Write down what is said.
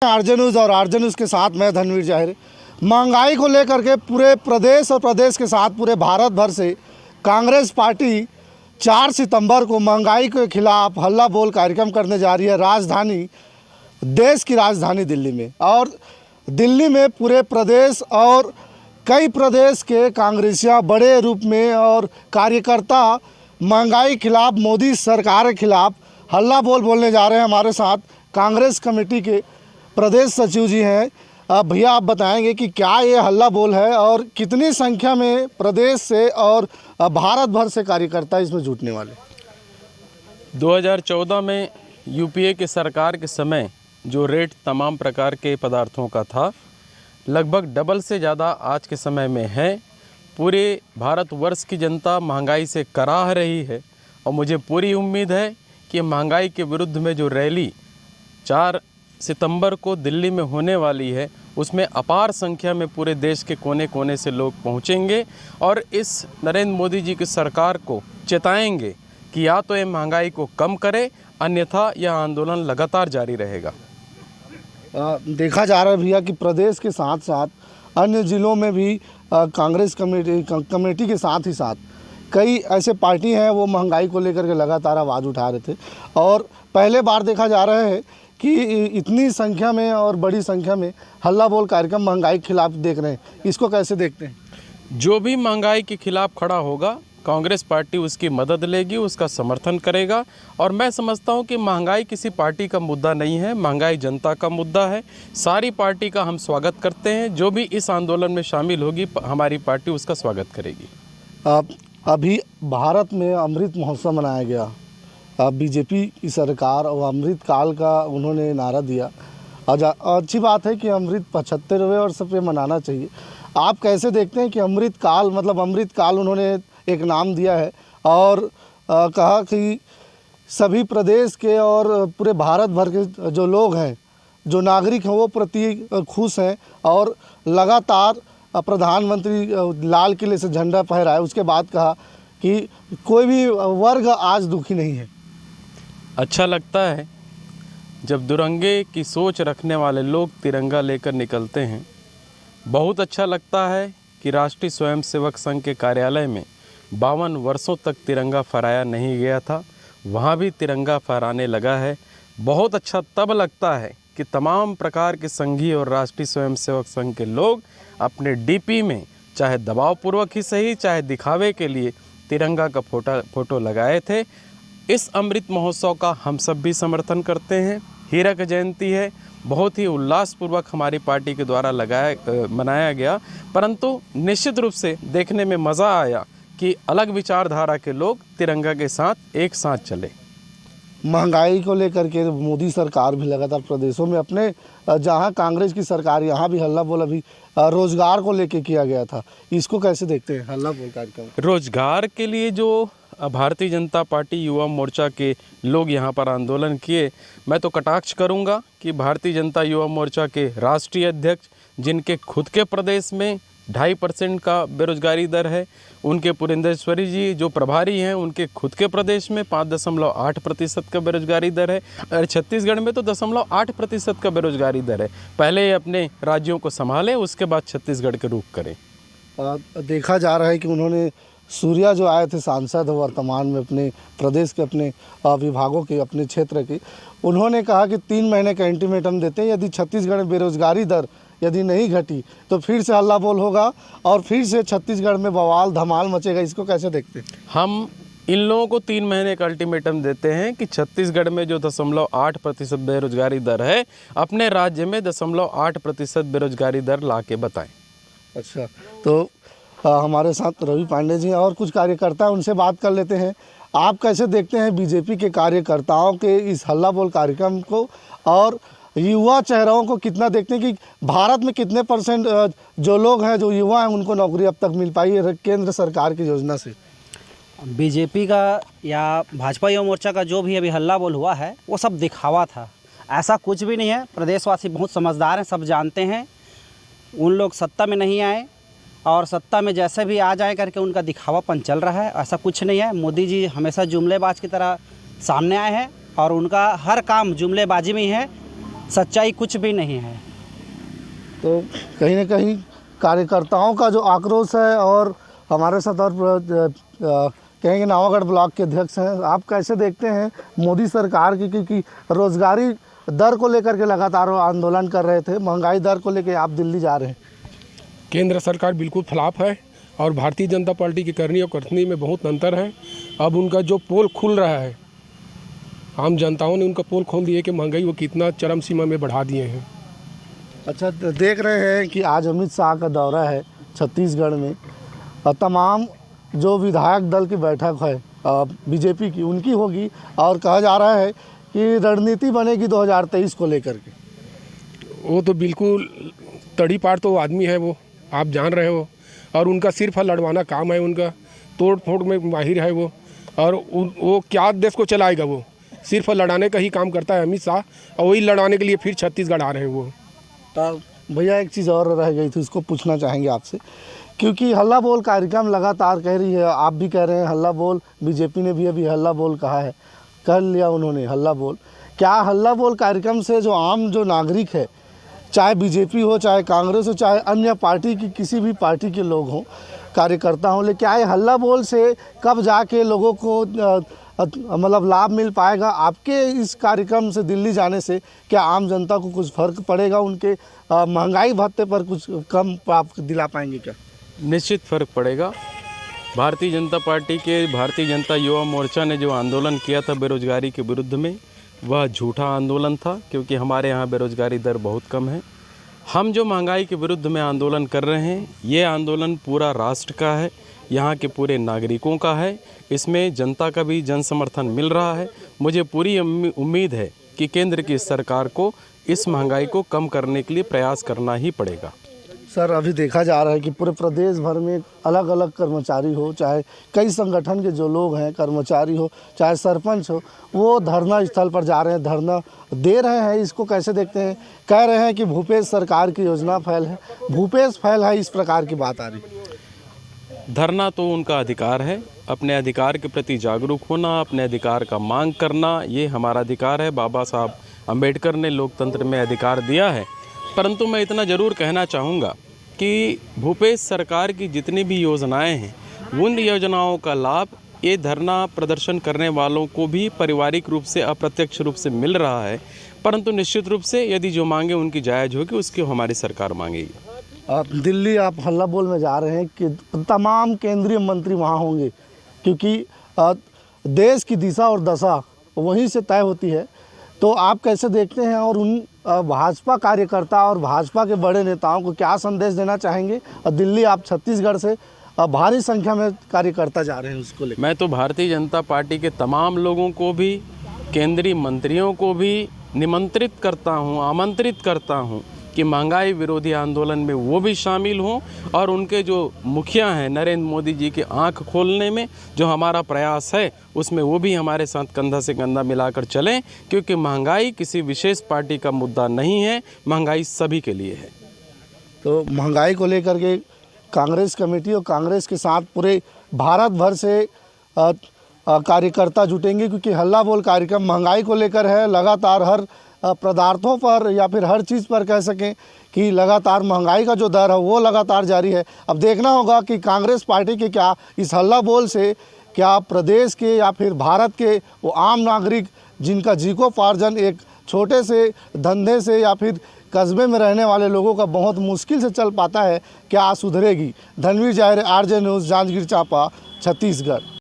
RJ news और RJ news के साथ मैं धनवीर जाहिर। महंगाई को लेकर के पूरे प्रदेश और प्रदेश के साथ पूरे भारत भर से कांग्रेस पार्टी 4 सितंबर को महंगाई के खिलाफ हल्ला बोल कार्यक्रम करने जा रही है राजधानी, देश की राजधानी दिल्ली में। और दिल्ली में पूरे प्रदेश और कई प्रदेश के कांग्रेसियाँ बड़े रूप में और कार्यकर्ता महंगाई के खिलाफ, मोदी सरकार के खिलाफ हल्ला बोल बोलने जा रहे हैं। हमारे साथ कांग्रेस कमेटी के प्रदेश सचिव जी हैं। भैया आप बताएंगे कि क्या ये हल्ला बोल है और कितनी संख्या में प्रदेश से और भारत भर से कार्यकर्ता इसमें जुटने वाले? 2014 में यूपीए की सरकार के समय जो रेट तमाम प्रकार के पदार्थों का था, लगभग डबल से ज़्यादा आज के समय में है। पूरे भारतवर्ष की जनता महंगाई से कराह रही है और मुझे पूरी उम्मीद है कि महंगाई के विरुद्ध में जो रैली 4 सितंबर को दिल्ली में होने वाली है, उसमें अपार संख्या में पूरे देश के कोने कोने से लोग पहुंचेंगे और इस नरेंद्र मोदी जी की सरकार को चेताएंगे कि या तो ये महंगाई को कम करे, अन्यथा यह आंदोलन लगातार जारी रहेगा। देखा जा रहा है भैया कि प्रदेश के साथ साथ अन्य ज़िलों में भी कांग्रेस कमेटी के साथ ही साथ कई ऐसे पार्टी हैं वो महंगाई को लेकर के लगातार आवाज़ उठा रहे थे। और पहले बार देखा जा रहा है कि इतनी संख्या में और बड़ी संख्या में हल्ला बोल कार्यक्रम महंगाई के खिलाफ देख रहे हैं, इसको कैसे देखते हैं? जो भी महंगाई के खिलाफ खड़ा होगा, कांग्रेस पार्टी उसकी मदद लेगी, उसका समर्थन करेगा। और मैं समझता हूं कि महंगाई किसी पार्टी का मुद्दा नहीं है, महंगाई जनता का मुद्दा है। सारी पार्टी का हम स्वागत करते हैं। जो भी इस आंदोलन में शामिल होगी, हमारी पार्टी उसका स्वागत करेगी। अभी भारत में अमृत महोत्सव मनाया गया। बीजेपी की सरकार और अमृत काल का उन्होंने नारा दिया। अच्छी बात है कि अमृत 75वें वर्ष पे मनाना चाहिए। आप कैसे देखते हैं कि अमृत काल, मतलब अमृत काल उन्होंने एक नाम दिया है और कहा कि सभी प्रदेश के और पूरे भारत भर के जो लोग हैं, जो नागरिक हैं, वो प्रति खुश हैं और लगातार प्रधानमंत्री लाल किले से झंडा फहराए। उसके बाद कहा कि कोई भी वर्ग आज दुखी नहीं है। अच्छा लगता है जब दुरंगे की सोच रखने वाले लोग तिरंगा लेकर निकलते हैं। बहुत अच्छा लगता है कि राष्ट्रीय स्वयंसेवक संघ के कार्यालय में 52 वर्षों तक तिरंगा फहराया नहीं गया था, वहाँ भी तिरंगा फहराने लगा है। बहुत अच्छा तब लगता है कि तमाम प्रकार के संघीय और राष्ट्रीय स्वयंसेवक संघ के लोग अपने डीपी में, चाहे दबावपूर्वक ही सही, चाहे दिखावे के लिए, तिरंगा का फोटो लगाए थे। इस अमृत महोत्सव का हम सब भी समर्थन करते हैं। हीरक जयंती है, बहुत ही उल्लासपूर्वक हमारी पार्टी के द्वारा मनाया गया, परंतु निश्चित रूप से देखने में मज़ा आया कि अलग विचारधारा के लोग तिरंगा के साथ एक साथ चले। महंगाई को लेकर के मोदी सरकार भी लगातार प्रदेशों में अपने, जहां कांग्रेस की सरकार, यहाँ भी हल्ला बोल अभी रोजगार को लेकर किया गया था, इसको कैसे देखते हैं हल्ला बोल कार्यक्रम? रोजगार के लिए जो भारतीय जनता पार्टी युवा मोर्चा के लोग यहाँ पर आंदोलन किए, मैं तो कटाक्ष करूँगा कि भारतीय जनता युवा मोर्चा के राष्ट्रीय अध्यक्ष, जिनके खुद के प्रदेश में 2.5% का बेरोजगारी दर है, उनके पुरेंद्रेश्वरी जी जो प्रभारी हैं, उनके खुद के प्रदेश में 5.8% का बेरोजगारी दर है और छत्तीसगढ़ में तो 0.8% का बेरोजगारी दर है। पहले अपने राज्यों को संभालें, उसके बाद छत्तीसगढ़ के रुख करें। देखा जा रहा है कि उन्होंने सूर्या जो आए थे सांसद वर्तमान में अपने प्रदेश के, अपने विभागों के, अपने क्षेत्र के, उन्होंने कहा कि 3 महीने का अल्टीमेटम देते हैं। यदि छत्तीसगढ़ में बेरोजगारी दर यदि नहीं घटी तो फिर से हल्ला बोल होगा और फिर से छत्तीसगढ़ में बवाल धमाल मचेगा। इसको कैसे देखते हैं? हम इन लोगों को 3 महीने का अल्टीमेटम देते हैं कि छत्तीसगढ़ में जो 0.8% बेरोजगारी दर है, अपने राज्य में 0.8% बेरोजगारी दर ला के बताएं। अच्छा, तो हमारे साथ रवि पांडे जी और कुछ कार्यकर्ता, उनसे बात कर लेते हैं। आप कैसे देखते हैं बीजेपी के कार्यकर्ताओं के इस हल्ला बोल कार्यक्रम को और युवा चेहरों को कितना देखते हैं कि भारत में कितने % जो लोग हैं, जो युवा हैं, उनको नौकरी अब तक मिल पाई है केंद्र सरकार की योजना से? बीजेपी का या भाजपा युवा मोर्चा का जो भी अभी हल्ला बोल हुआ है, वो सब दिखावा था। ऐसा कुछ भी नहीं है। प्रदेशवासी बहुत समझदार हैं, सब जानते हैं। उन लोग सत्ता में नहीं आए और सत्ता में जैसे भी आ जाए करके उनका दिखावापन चल रहा है। ऐसा कुछ नहीं है। मोदी जी हमेशा जुमलेबाज की तरह सामने आए हैं और उनका हर काम जुमलेबाजी में ही है। सच्चाई कुछ भी नहीं है। तो कहीं ना कहीं कार्यकर्ताओं का जो आक्रोश है, और हमारे साथ और कहेंगे नवागढ़ ब्लॉक के अध्यक्ष हैं, आप कैसे देखते हैं मोदी सरकार की, क्योंकि रोजगारी दर को लेकर के लगातार वो आंदोलन कर रहे थे, महंगाई दर को लेकर आप दिल्ली जा रहे हैं। केंद्र सरकार बिल्कुल फ्लॉप है और भारतीय जनता पार्टी की करनी और करनी में बहुत अंतर है। अब उनका जो पोल खुल रहा है, आम जनताओं ने उनका पोल खोल दिए कि महंगाई वो कितना चरम सीमा में बढ़ा दिए हैं। अच्छा, तो देख रहे हैं कि आज अमित शाह का दौरा है छत्तीसगढ़ में, और तमाम जो विधायक दल की बैठक है बीजेपी की, उनकी होगी, और कहा जा रहा है कि रणनीति बनेगी 2023 को लेकर के। वो तो बिल्कुल तड़ी पार तो आदमी है वो, आप जान रहे हो, और उनका सिर्फ लड़वाना काम है, उनका तोड़ फोड़ में माहिर है वो, और वो क्या देश को चलाएगा, वो सिर्फ लड़ाने का ही काम करता है अमित शाह, और वही लड़ाने के लिए फिर छत्तीसगढ़ आ रहे हैं वो। तो भैया एक चीज़ और रह गई थी, उसको पूछना चाहेंगे आपसे, क्योंकि हल्ला बोल कार्यक्रम लगातार कह रही है, आप भी कह रहे हैं हल्ला बोल, बीजेपी ने भी अभी हल्ला बोल कहा है, कर लिया उन्होंने हल्ला बोल। क्या हल्ला बोल कार्यक्रम से जो आम जो नागरिक है, चाहे बीजेपी हो, चाहे कांग्रेस हो, चाहे अन्य पार्टी की किसी भी पार्टी के लोग हों, कार्यकर्ता हों, लेकिन क्या ये हल्ला बोल से कब जाके लोगों को मतलब लाभ मिल पाएगा? आपके इस कार्यक्रम से दिल्ली जाने से क्या आम जनता को कुछ फ़र्क पड़ेगा? उनके महंगाई भत्ते पर कुछ कम आप दिला पाएंगे क्या? निश्चित फ़र्क पड़ेगा। भारतीय जनता पार्टी के भारतीय जनता युवा मोर्चा ने जो आंदोलन किया था बेरोजगारी के विरुद्ध में, वह झूठा आंदोलन था, क्योंकि हमारे यहाँ बेरोजगारी दर बहुत कम है। हम जो महंगाई के विरुद्ध में आंदोलन कर रहे हैं, ये आंदोलन पूरा राष्ट्र का है, यहाँ के पूरे नागरिकों का है। इसमें जनता का भी जन समर्थन मिल रहा है। मुझे पूरी उम्मीद है कि केंद्र की सरकार को इस महंगाई को कम करने के लिए प्रयास करना ही पड़ेगा। सर, अभी देखा जा रहा है कि पूरे प्रदेश भर में अलग अलग कर्मचारी हो, चाहे कई संगठन के जो लोग हैं कर्मचारी हो, चाहे सरपंच हो, वो धरना स्थल पर जा रहे हैं, धरना दे रहे हैं। इसको कैसे देखते हैं? कह रहे हैं कि भूपेश सरकार की योजना फेल है, भूपेश फेल है, इस प्रकार की बात आ रही है। धरना तो उनका अधिकार है, अपने अधिकार के प्रति जागरूक होना, अपने अधिकार का मांग करना, ये हमारा अधिकार है। बाबा साहब अम्बेडकर ने लोकतंत्र में अधिकार दिया है। परंतु मैं इतना ज़रूर कहना चाहूँगा कि भूपेश सरकार की जितनी भी योजनाएं हैं, उन योजनाओं का लाभ ये धरना प्रदर्शन करने वालों को भी पारिवारिक रूप से अप्रत्यक्ष रूप से मिल रहा है। परंतु निश्चित रूप से यदि जो मांगे उनकी जायज़ होगी, उसकी हमारी सरकार मांगेगी। आप दिल्ली आप हल्ला बोल में जा रहे हैं कि तमाम केंद्रीय मंत्री वहाँ होंगे, क्योंकि देश की दिशा और दशा वहीं से तय होती है। तो आप कैसे देखते हैं, और उन भाजपा कार्यकर्ता और भाजपा के बड़े नेताओं को क्या संदेश देना चाहेंगे? और दिल्ली आप छत्तीसगढ़ से भारी संख्या में कार्यकर्ता जा रहे हैं, उसको लेकर। मैं तो भारतीय जनता पार्टी के तमाम लोगों को भी, केंद्रीय मंत्रियों को भी निमंत्रित करता हूं, आमंत्रित करता हूं कि महंगाई विरोधी आंदोलन में वो भी शामिल हों, और उनके जो मुखिया हैं नरेंद्र मोदी जी के आंख खोलने में जो हमारा प्रयास है, उसमें वो भी हमारे साथ कंधा से कंधा मिलाकर चलें, क्योंकि महंगाई किसी विशेष पार्टी का मुद्दा नहीं है, महंगाई सभी के लिए है। तो महंगाई को लेकर के कांग्रेस कमेटी और कांग्रेस के साथ पूरे भारत भर से कार्यकर्ता जुटेंगे, क्योंकि हल्ला बोल कार्यक्रम महंगाई को लेकर है। लगातार हर पदार्थों पर या फिर हर चीज़ पर कह सकें कि लगातार महंगाई का जो दर है वो लगातार जारी है। अब देखना होगा कि कांग्रेस पार्टी के क्या इस हल्ला बोल से क्या प्रदेश के या फिर भारत के वो आम नागरिक जिनका जीविकोपार्जन एक छोटे से धंधे से या फिर कस्बे में रहने वाले लोगों का बहुत मुश्किल से चल पाता है, क्या सुधरेगी? धनवीर जाहिर, आरजे न्यूज़, जांजगीर चांपा, छत्तीसगढ़।